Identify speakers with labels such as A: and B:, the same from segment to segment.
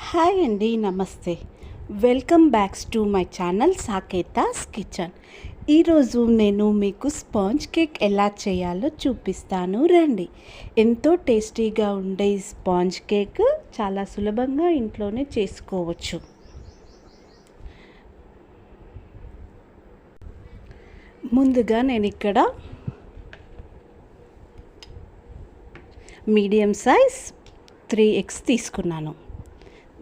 A: Hi అండి, నమస్తే. Welcome backs to my channel Saketha's kitchen. ఈరోజు నేను మీకు స్పాంజ్ కేక్ ఎలా చేయాలో చూపిస్తాను రండి. ఎంతో టేస్టీగా ఉండే ఈ స్పాంజ్ కేక్ చాలా సులభంగా ఇంట్లోనే చేసుకోవచ్చు. ముందుగా నేను ఇక్కడ మీడియం సైజ్ 3 ఎగ్స్ తీసుకున్నాను.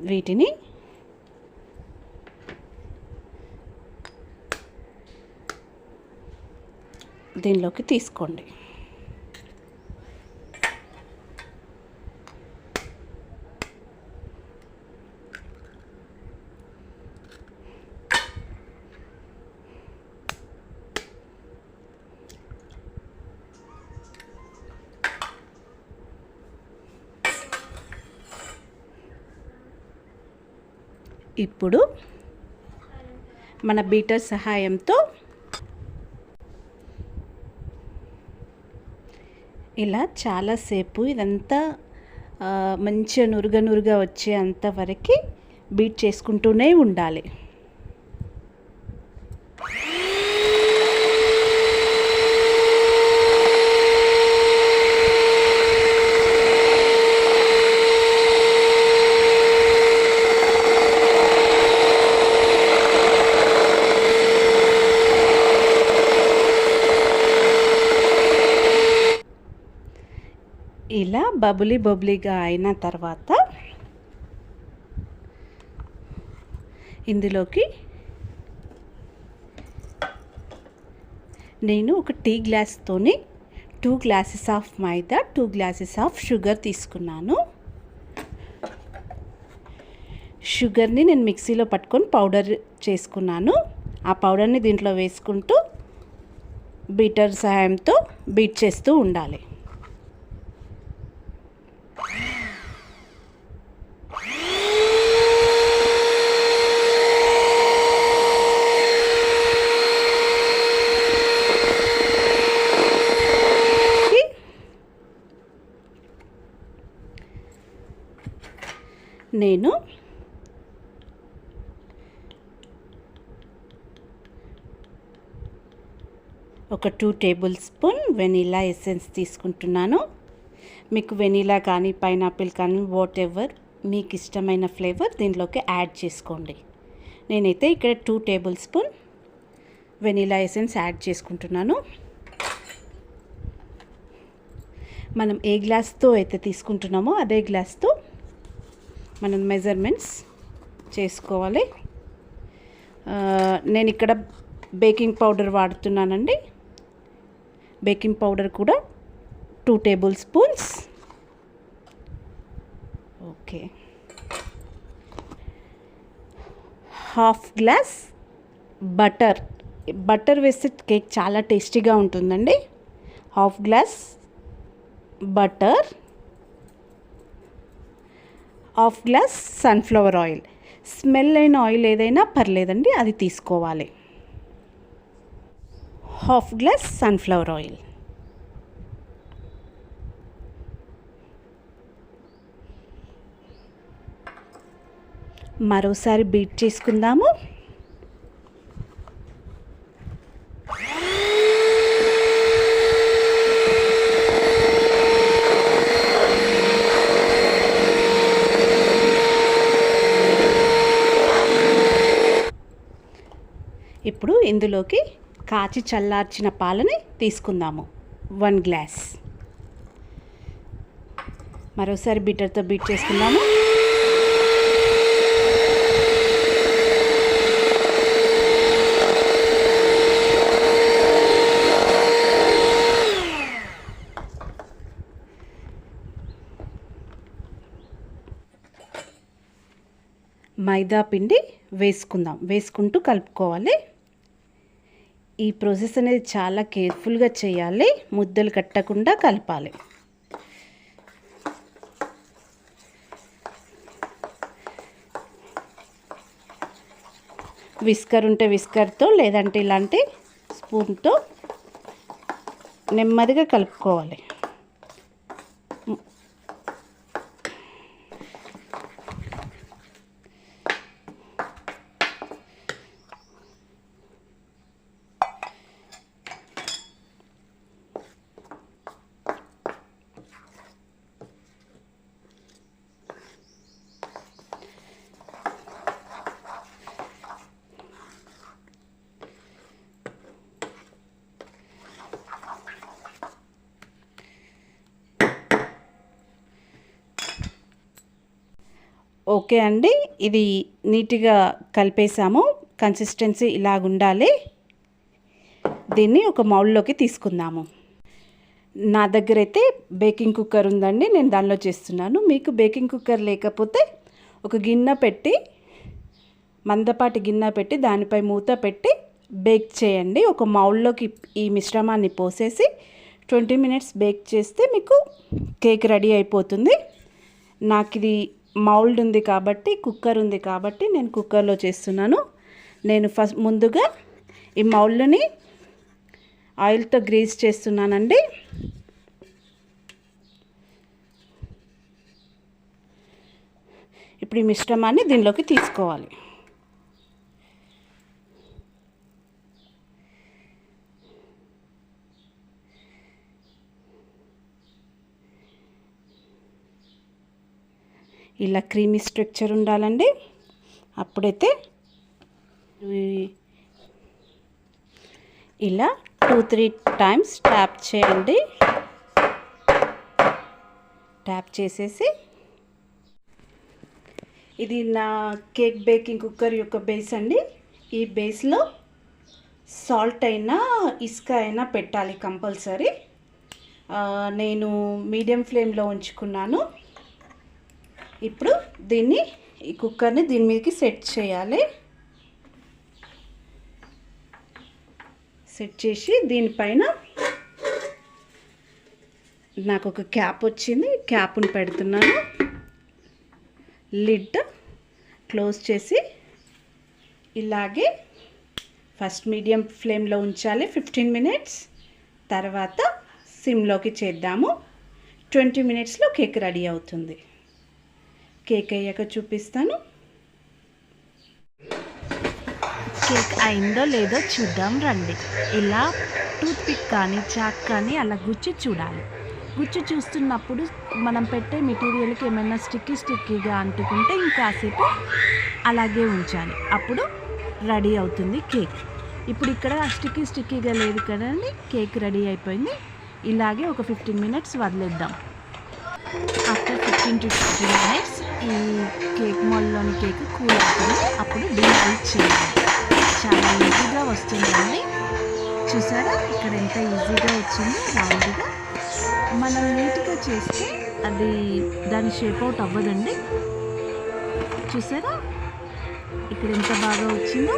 A: వీటిని దీనిలోకి తీసుకోండి. ఇప్పుడు మన బీటర్ సహాయంతో ఇలా చాలాసేపు ఇదంతా మంచిగా నురుగా వచ్చే అంతవరకు బీట్ చేసుకుంటూనే ఉండాలి. ఇలా బబులీగా అయిన తర్వాత ఇందులోకి నేను ఒక టీ గ్లాస్తోని 2 glasses of maida, 2 glasses of sugar తీసుకున్నాను. షుగర్ని నేను మిక్సీలో పట్టుకొని పౌడర్ చేసుకున్నాను. ఆ పౌడర్ని దీంట్లో వేసుకుంటూ బీటర్ సహాయంతో బీట్ చేస్తూ ఉండాలి. నేను ఒక 2 టేబుల్ స్పూన్ వెనీలా ఎసెన్స్ తీసుకుంటున్నాను. మీకు వెనీలా కానీ పైనాపిల్ కానీ వాట్ ఎవర్ మీకు ఇష్టమైన ఫ్లేవర్ దీంట్లోకి యాడ్ చేసుకోండి. నేనైతే ఇక్కడ 2 table spoon vanilla essence add చేసుకుంటున్నాను. మనం ఏ గ్లాస్తో అయితే తీసుకుంటున్నామో అదే గ్లాస్తో మనం మెజర్మెంట్స్ చేసుకోవాలి. నేను ఇక్కడ బేకింగ్ పౌడర్ వాడుతున్నానండి. బేకింగ్ పౌడర్ కూడా 2 table spoons. Okay, half glass butter వేస్తే కేక్ చాలా టేస్టీగా ఉంటుందండి. Half glass butter, half glass sunflower oil. Smell అయిన ఆయిల్ ఏదైనా పర్లేదండి, అది తీసుకోవాలి. Half glass sunflower oil. మరోసారి బీట్ చేసుకుందాము. ఇప్పుడు ఇందులోకి కాచి చల్లార్చిన పాలని తీసుకుందాము. 1 గ్లాస్. మరోసారి బీటర్తో బీట్ చేసుకుందాము. మైదా పిండి వేసుకుంటూ కలుపుకోవాలి. ఈ ప్రాసెస్ అనేది చాలా కేర్ఫుల్గా చేయాలి. ముద్దలు కట్టకుండా కలపాలి. విస్కర్ ఉంటే విస్కర్తో, లేదంటే ఇలాంటి స్పూన్తో నెమ్మదిగా కలుపుకోవాలి. ఓకే అండి, ఇది నీట్గా కలిపేసాము. కన్సిస్టెన్సీ ఇలాగుండాలి. దీన్ని ఒక మౌల్డ్లోకి తీసుకుందాము. నా దగ్గర అయితే బేకింగ్ కుక్కర్ ఉందండి, నేను దానిలో చేస్తున్నాను. మీకు బేకింగ్ కుక్కర్ లేకపోతే ఒక గిన్నె పెట్టి, మందపాటి గిన్నె పెట్టి దానిపై మూత పెట్టి బేక్ చేయండి. ఒక మౌల్డ్లోకి ఈ మిశ్రమాన్ని పోసేసి 20 మినిట్స్ బేక్ చేస్తే మీకు కేక్ రెడీ అయిపోతుంది. నాకు ఇది మౌల్డ్ ఉంది కాబట్టి, కుక్కర్ ఉంది కాబట్టి నేను కుక్కర్లో చేస్తున్నాను. నేను ముందుగా ఈ మౌల్డ్ని ఆయిల్తో గ్రీస్ చేస్తున్నానండి. ఇప్పుడు ఈ మిశ్రమాన్ని దీనిలోకి తీసుకోవాలి. ఇలా క్రీమీ స్ట్రక్చర్ ఉండాలండి. అప్పుడైతే ఇలా 2-3 టైమ్స్ ట్యాప్ చేయండి. ట్యాప్ చేసేసి, ఇది నా కేక్ బేకింగ్ కుక్కర్ యొక్క బేస్ అండి. ఈ బేస్లో సాల్ట్ అయినా ఇసుక అయినా పెట్టాలి కంపల్సరీ. నేను మీడియం ఫ్లేమ్లో ఉంచుకున్నాను. ఇప్పుడు దీన్ని, ఈ కుక్కర్ని దీని మీదకి సెట్ చేయాలి. సెట్ చేసి దీనిపైన నాకు ఒక క్యాప్ వచ్చింది, క్యాప్ని పెడుతున్నాను. లిడ్ క్లోజ్ చేసి ఇలాగే ఫస్ట్ మీడియం ఫ్లేమ్లో ఉంచాలి 15 మినిట్స్. తర్వాత సిమ్లోకి చేద్దాము. 20 మినిట్స్లో కేక్ రెడీ అవుతుంది. కేక్ అయ్యాక చూపిస్తాను. కేక్ అయిందో లేదో చూద్దాం రండి. ఇలా టూత్పిక్ కానీ చాక్ కానీ అలా గుచ్చి చూడాలి. గుచ్చి చూస్తున్నప్పుడు మనం పెట్టే మెటీరియల్కి ఏమైనా స్టిక్కీగా అంటుకుంటే ఇంకాసేపు అలాగే ఉంచాలి. అప్పుడు రెడీ అవుతుంది కేక్. ఇప్పుడు ఇక్కడ స్టిక్కీగా లేదు కదండి, కేక్ రెడీ అయిపోయింది. ఇలాగే ఒక 15 మినిట్స్ వదిలేద్దాం. ఆఫ్టర్ 15 to 15 మినిట్స్ ఈ కేక్ మోల్డ్లోని కేక్ కూల్ అవుతుంది. అప్పుడు డీమోల్డ్ చేయాలి. చాలా ఈజీగా వస్తుందండి. చూసారా ఇక్కడ ఎంత ఈజీగా వచ్చిందో రౌండ్గా. మనం నీట్గా చేస్తే అది దాని షేప్ అవుట్ అవ్వదండి. చూసారా ఇక్కడ ఎంత బాగా వచ్చిందో.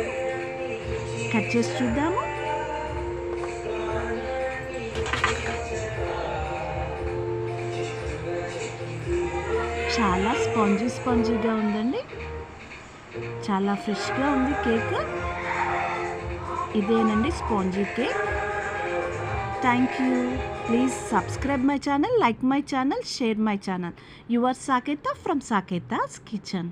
A: కట్ చేసి చూద్దాము. చాలా స్పాంజీగా ఉందండి. చాలా ఫ్రెష్గా ఉంది కేక్. ఇదేనండి spongy cake. Thank you. Please subscribe my channel, like my channel, share my channel. Your Saketa from Saketa's Kitchen.